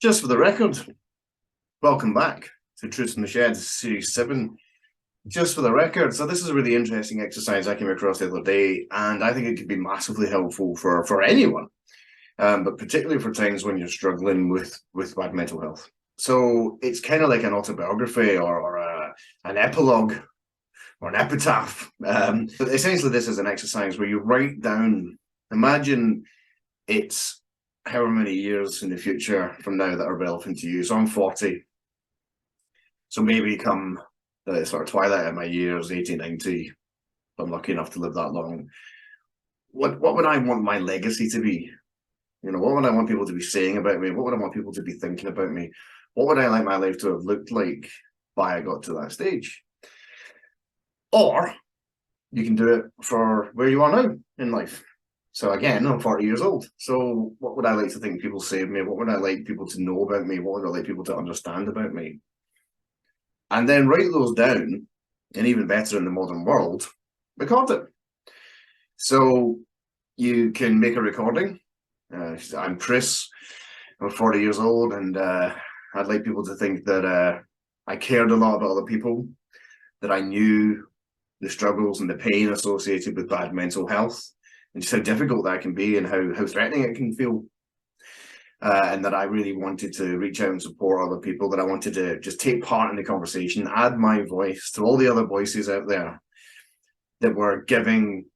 Just for the record, welcome back to Truth in the Shed, Series 7. Just for the record, so this is a really interesting exercise I came across the other day, and I think it could be massively helpful for anyone, but particularly for times when you're struggling with bad mental health. So it's kind of like an autobiography or an epilogue or an epitaph. But essentially, this is an exercise where you write down, imagine it's however many years in the future from now that are relevant to you. So I'm 40. So maybe come the sort of twilight of my years, 80, 90, if I'm lucky enough to live that long. What would I want my legacy to be? You know, what would I want people to be saying about me? What would I want people to be thinking about me? What would I like my life to have looked like by I got to that stage? Or you can do it for where you are now in life. So again, I'm 40 years old. So what would I like to think people say of me? What would I like people to know about me? What would I like people to understand about me? And then write those down, and even better in the modern world, record it. So you can make a recording. I'm Chris, I'm 40 years old, and I'd like people to think that I cared a lot about other people, that I knew the struggles and the pain associated with bad mental health, and just how difficult that can be and how threatening it can feel. And that I really wanted to reach out and support other people, that I wanted to just take part in the conversation, add my voice to all the other voices out there that were giving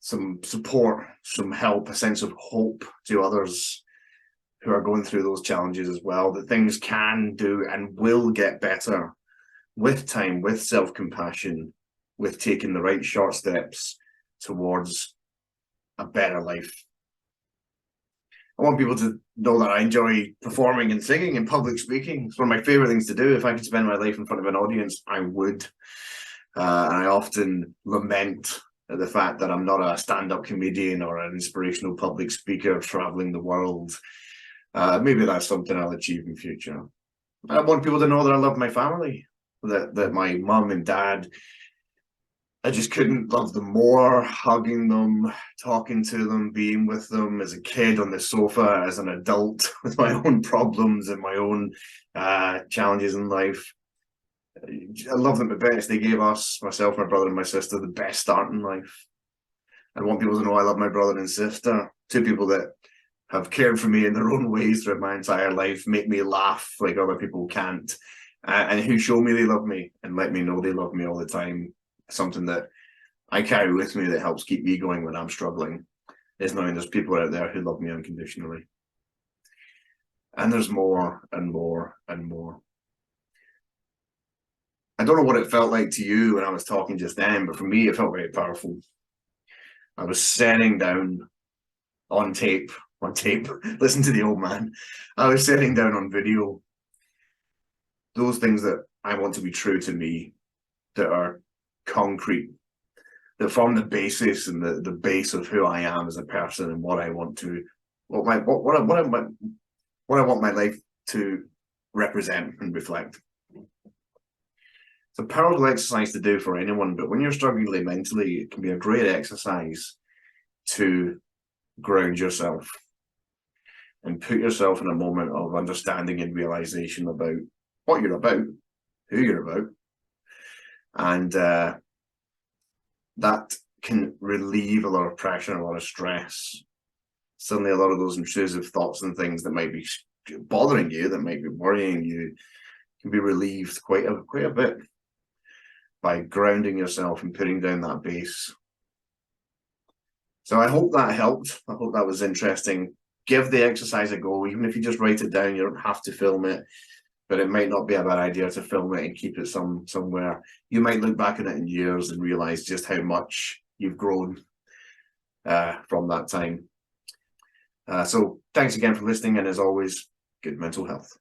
some support, some help, a sense of hope to others who are going through those challenges as well, that things can do and will get better with time, with self-compassion, with taking the right short steps towards a better life. I want people to know that I enjoy performing and singing and public speaking. It's one of my favorite things to do. If I could spend my life in front of an audience, I would. And I often lament the fact that I'm not a stand-up comedian or an inspirational public speaker traveling the world. Maybe that's something I'll achieve in future. I want people to know that I love my family, that my mum and dad, I just couldn't love them more, hugging them, talking to them, being with them as a kid on the sofa, as an adult with my own problems and my own challenges in life. I love them the best. They gave us, myself, my brother and my sister, the best start in life. I want people to know I love my brother and sister, two people that have cared for me in their own ways throughout my entire life, make me laugh like other people can't, and who show me they love me and let me know they love me all the time. Something that I carry with me that helps keep me going when I'm struggling is knowing there's people out there who love me unconditionally. And there's more and more and more. I don't know what it felt like to you when I was talking just then, but for me, it felt very powerful. I was setting down on tape, listen to the old man. I was setting down on video those things that I want to be true to me, that are concrete, that form the basis and the base of who I am as a person and what I want to, what I want my life to represent and reflect. It's a powerful exercise to do for anyone, but when you're struggling mentally, it can be a great exercise to ground yourself and put yourself in a moment of understanding and realization about what you're about, who you're about, and that can relieve a lot of pressure and a lot of stress. Suddenly a lot of those intrusive thoughts and things that might be bothering you, that might be worrying you, can be relieved quite a bit by grounding yourself and putting down that base. So I hope that helped. I hope that was interesting. Give the exercise a go. Even if you just write it down, you don't have to film it, but it might not be a bad idea to film it and keep it somewhere. You might look back at it in years and realize just how much you've grown from that time. So thanks again for listening, and as always, good mental health.